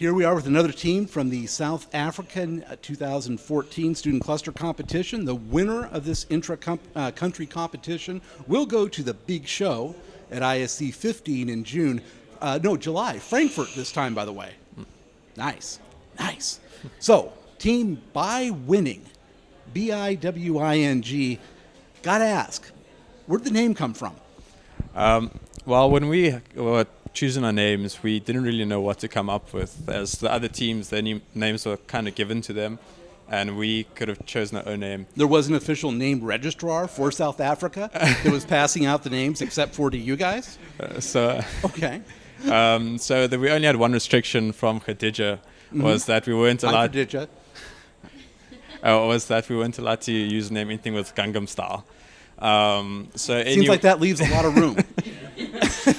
Here we are with another team from the South African 2014 Student Cluster Competition. The winner of this intra-country competition will go to the big show at ISC15 in July. Frankfurt this time, by the way. Nice. So, Team Bi Winning, B-I-W-I-N-G. Gotta ask, where'd the name come from? Well, when we were choosing our names, we didn't really know what to come up with, as the other teams, their names were kind of given to them, and we could have chosen our own name. There was an official name registrar for South Africa that was passing out the names except for to you guys? Okay. So we only had one restriction from Khadija, was that we weren't allowed. Khadija. Was that we weren't allowed to use the name anything with Gangnam Style. Seems like that leaves a lot of room.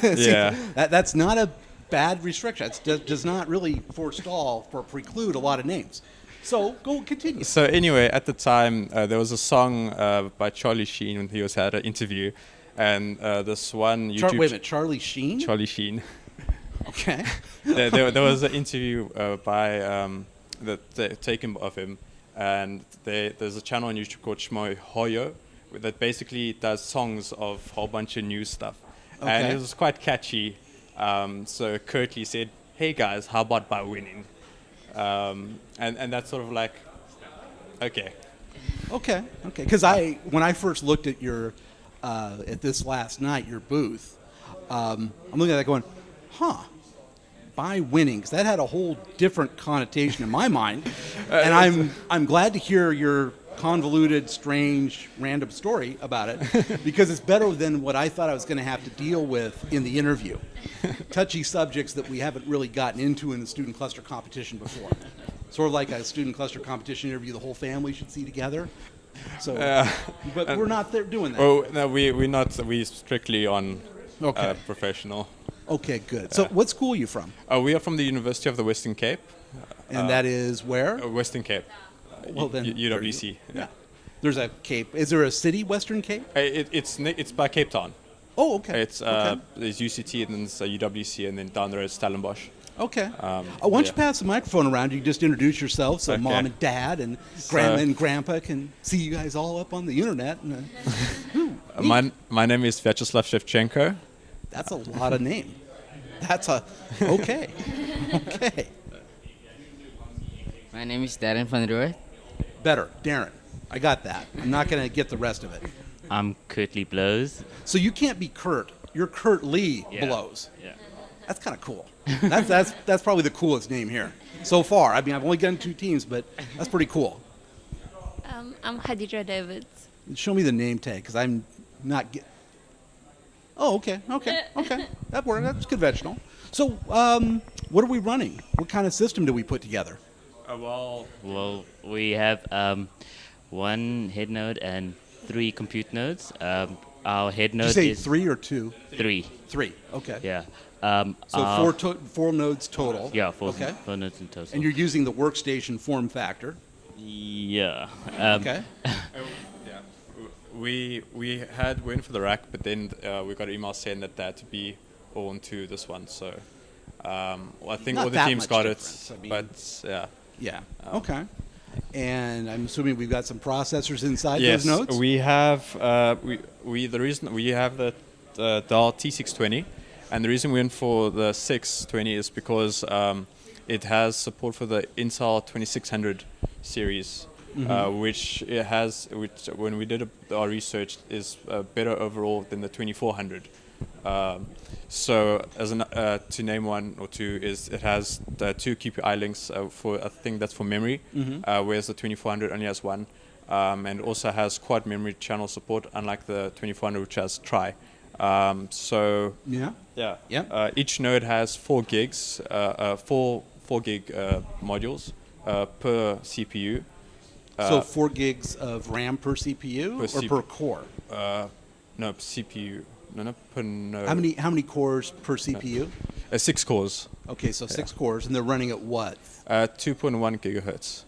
Yeah. That's not a bad restriction. It does not really preclude a lot of names. So continue. So anyway, at the time, there was a song by Charlie Sheen when he had an interview, and this one YouTube. Wait a minute, Charlie Sheen? Charlie Sheen. Okay. there was an interview taken of him, and there's a channel on YouTube called Shmo Hoyo that basically does songs of a whole bunch of new stuff. Okay. And it was quite catchy. So Curtly said, "Hey guys, how about Bi Winning?" And that's sort of like, okay. Because when I first looked at your at this last night, your booth, I'm looking at that going, Bi Winning, because that had a whole different connotation in my mind, and I'm glad to hear your convoluted, strange, random story about it, because it's better than what I thought I was going to have to deal with in the interview. Touchy subjects that we haven't really gotten into in the student cluster competition before. Sort of like a student cluster competition interview the whole family should see together. So, but we're not there doing that. Oh no, we're not. We strictly on professional. Okay, good. So, what school are you from? We are from the University of the Western Cape. And that is where? Western Cape. Well, then UWC. Yeah. There's a Cape. Is there a city, Western Cape? It's by Cape Town. Oh, okay. There's UCT, and then there's UWC, and then down there is Stellenbosch. Okay. Why don't you pass the microphone around? You can just introduce yourself so Mom and Dad and Grandma and Grandpa can see you guys all up on the internet. And, my name is Vyacheslav Shevchenko. That's a lot of name. Okay. My name is Darren van Roy. Better, Darren. I got that. I'm not going to get the rest of it. I'm Curtly Blows. So you can't be Kurt. You're Kurt Lee Blows. Yeah. That's kind of cool. That's probably the coolest name here so far. I mean, I've only done 2 teams, but that's pretty cool. I'm Khadija Davids. Show me the name tag, because I'm not Oh, okay. That works. That's conventional. So, what are we running? What kind of system do we put together? Well, we have 1 head node and 3 compute nodes. Our head node Did you say is 3 or 2? 3. 3. Okay. Yeah. So 4 nodes total. Yeah, 4 nodes in total. And you're using the workstation form factor. Yeah. Okay. We went for the rack, but then we got an email saying that had to be onto this one. So I think Not all the that teams much got it, difference. I mean, but yeah. Yeah. Okay. And I'm assuming we've got some processors inside Yes, those nodes? we have. The reason we have the Dell T620, and the reason we went for the 620 is because it has support for the Intel 2600 series. Which when we did our research is better overall than the 2400. So as to name one or two is it has the 2 QPI links for I think that's for memory, whereas the 2400 only has 1, and also has quad memory channel support, unlike the 2400 which has tri. So each node has 4 gigs, 4 gig modules per CPU. So 4 gigs of RAM per CPU per core? No, CPU. No, per node. How many cores per CPU? 6 cores. Okay, so 6 cores, and they're running at what? 2.1 gigahertz.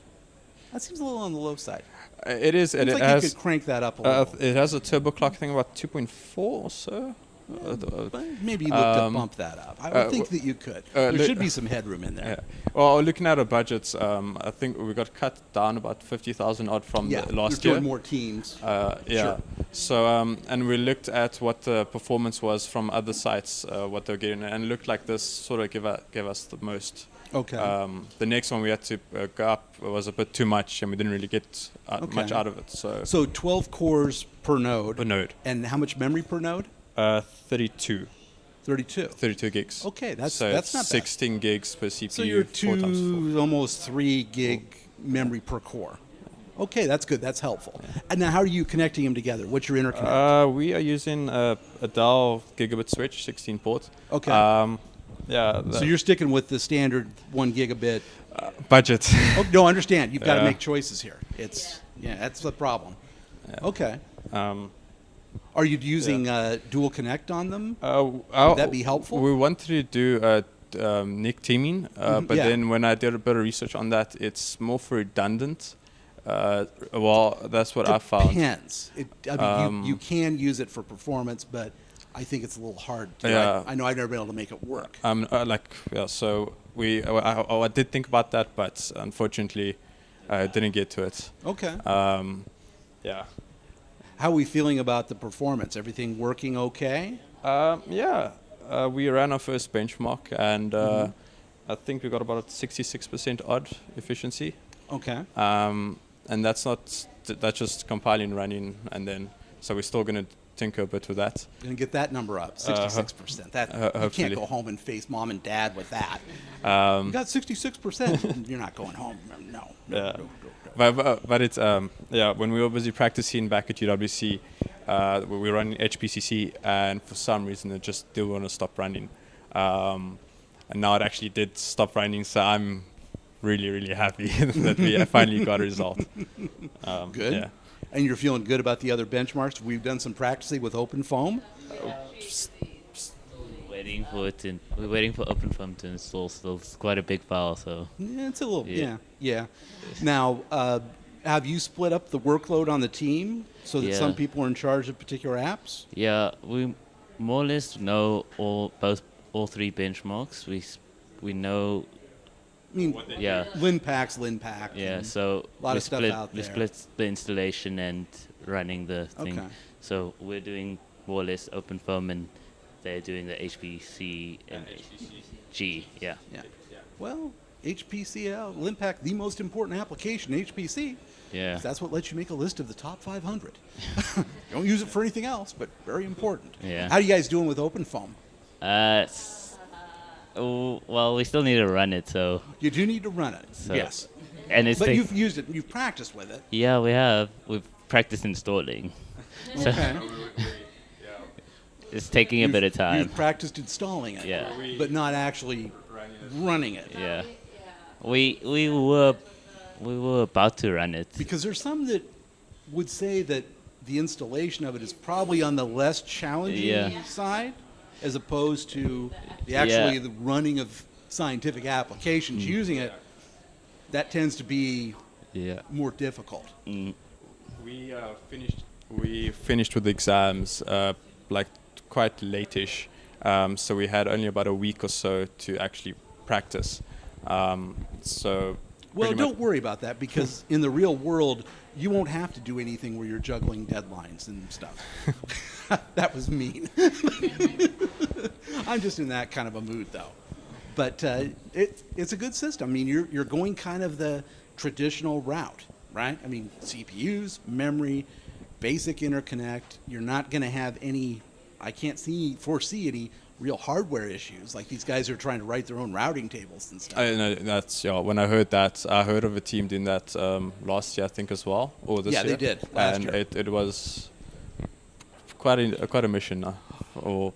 That seems a little on the low side. It is. Seems It like has. You could crank that up a little. It has a turbo clock thing about 2.4 or so. But maybe look to bump that up. I would think that you could. There should be some headroom in there. Yeah. Well, looking at our budgets, I think we got cut down about 50,000 odd from Yeah, the last you're year. doing more teams. Yeah. Sure. So, and we looked at what the performance was from other sites, what they're getting, and it looked like this sort of gave us the most. Okay. The next one we had to go up was a bit too much, and we didn't really get much out of it. So 12 cores per node. Per node. And how much memory per node? 32. 32 gigs. Okay, that's so not it's bad. 16 gigs per CPU. So you're 4 times 4. almost 3 gig memory per core. Okay, that's good. That's helpful. And now, how are you connecting them together? What's your interconnect? We are using a Dell gigabit switch, 16 port. Okay. Yeah. So you're sticking with the standard 1 gigabit budget. Oh, no, understand. You've got to Yeah. make choices here. That's the problem. Yeah. Okay. Um, Are you using dual connect on them? Would that be helpful? We wanted to do NIC teaming, but Yeah. then when I did a bit of research on that, it's more for redundant. Well, that's what I found. Depends. You can use it for performance, but I think it's a little hard. Yeah. I know I've never been able to make it work. So I did think about that, but unfortunately, I didn't get to it. Okay. Yeah. How are we feeling about the performance? Everything working okay? Yeah. We ran our first benchmark, and I think we got about 66% odd efficiency. Okay. And that's just compiling, running, and then so we're still going to tinker a bit with that. Going to get that number up, 66%. That you hopefully. can't go home and face mom and dad with that. You got 66%. You're not going home. No. Yeah. But it's when we were busy practicing back at UWC, we were running HPCC, and for some reason it just didn't want to stop running. And now it actually did stop running, so I'm really, really happy that we finally got a result. Good. Yeah. And you're feeling good about the other benchmarks? We've done some practicing with OpenFOAM. We're waiting for OpenFOAM to install. Still, it's quite a big file, so. Yeah, it's a little. Yeah. Now, have you split up the workload on the team so that some people are in charge of particular apps? Yeah, we more or less know all three benchmarks. We know. I mean, Yeah. LinPack. Yeah, and so a lot of stuff out we there. split the installation and running the thing. Okay. So we're doing more or less OpenFOAM, and they're doing the HPC and G. Yeah. Yeah. Well, HPC, LinPack, the most important application, HPC. Yeah. That's what lets you make a list of the top 500. Don't use it for anything else, but very important. Yeah. How are you guys doing with OpenFOAM? Well, we still need to run it, so. You do need to run it. So- Yes. And it's But you've used it. You've practiced with it. Yeah, we have. We've practiced installing. So Okay. it's taking a bit of time. You've practiced installing it. Yeah. But not actually running it. Yeah. We were about to run it. Because there's some that would say that the installation of it is probably on the less challenging side, as opposed to the running of scientific applications using it. That tends to be more difficult. We finished with the exams like quite late-ish, so we had only about a week or so to actually practice. So Well, don't worry about that, because in the real world, you won't have to do anything where you're juggling deadlines and stuff. That was mean. I'm just in that kind of a mood, though. But it's a good system. I mean, you're going kind of the traditional route, right? I mean, CPUs, memory, basic interconnect. You're not going to have any. I can't foresee any real hardware issues. Like these guys are trying to write their own routing tables and stuff. I know that's when I heard that, I heard of a team doing that last year, I think, as well, or this year. Yeah, they did last and year. it was quite a mission, or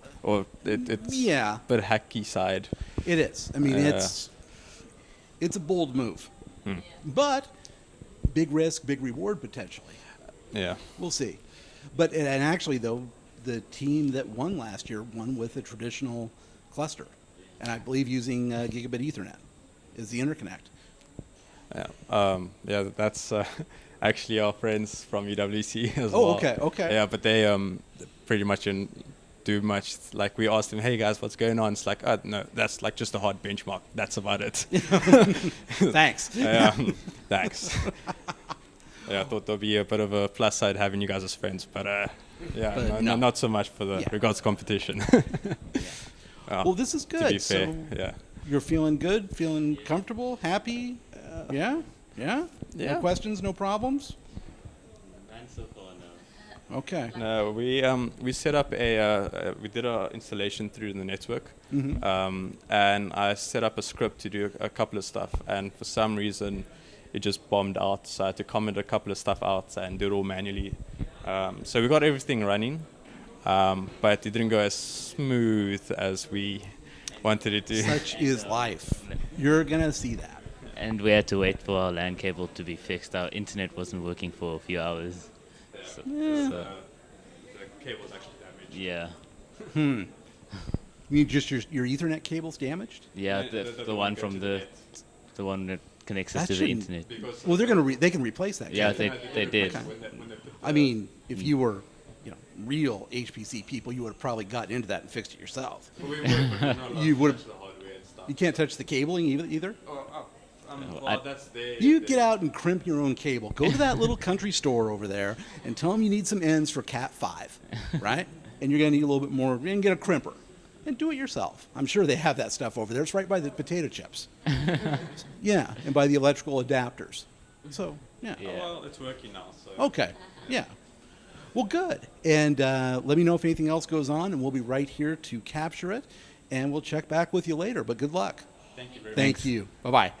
it's a bit hacky side. It is. I mean, it's a bold move, but big risk, big reward potentially. Yeah. We'll see. But and actually, though, the team that won last year won with a traditional cluster, and I believe using gigabit Ethernet is the interconnect. Yeah. That's actually our friends from UWC as Oh, well. okay. Yeah, but they pretty much do much. Like we asked them, hey guys, what's going on? It's like, oh no, that's like just a hard benchmark. That's about it. Thanks. Thanks. Yeah, I thought there'd be a bit of a plus side having you guys as friends, but But no, no. not so much for the Yeah. regards competition. Well, this is good. To be fair, So yeah. you're feeling good, feeling comfortable, happy? Yeah? Yeah? Yeah. No questions, no problems? And so far, no. Okay. No, we set up we did our installation through the network, and I set up a script to do a couple of stuff, and for some reason, it just bombed out. So I had to comment a couple of stuff out and do it all manually. So we got everything running, but it didn't go as smooth as we wanted it to. Such is life. You're going to see that. And we had to wait for our LAN cable to be fixed. Our internet wasn't working for a few hours. So, The cable's actually damaged. yeah. You mean just your Ethernet cable's damaged? Yeah, The the one go from to the one that connects us That to the shouldn't- internet. Because Well, they can replace that. Yeah, cable. they did. Okay. when they put I mean, if you were, real HPC people, you would have probably gotten into that and fixed it yourself. You would. the hardware and stuff. You can't touch the cabling either. Well, that's their. You get out and crimp your own cable. Go to that little country store over there and tell them you need some ends for Cat 5, right? And you're going to need a little bit more, and get a crimper. And do it yourself. I'm sure they have that stuff over there. It's right by the potato chips. Yeah, and by the electrical adapters. So, yeah. Yeah. Well, it's working now. So. Okay, yeah. Well, good. And let me know if anything else goes on, and we'll be right here to capture it. And we'll check back with you later. But good luck. Thank you very much. Thank you. Bye-bye.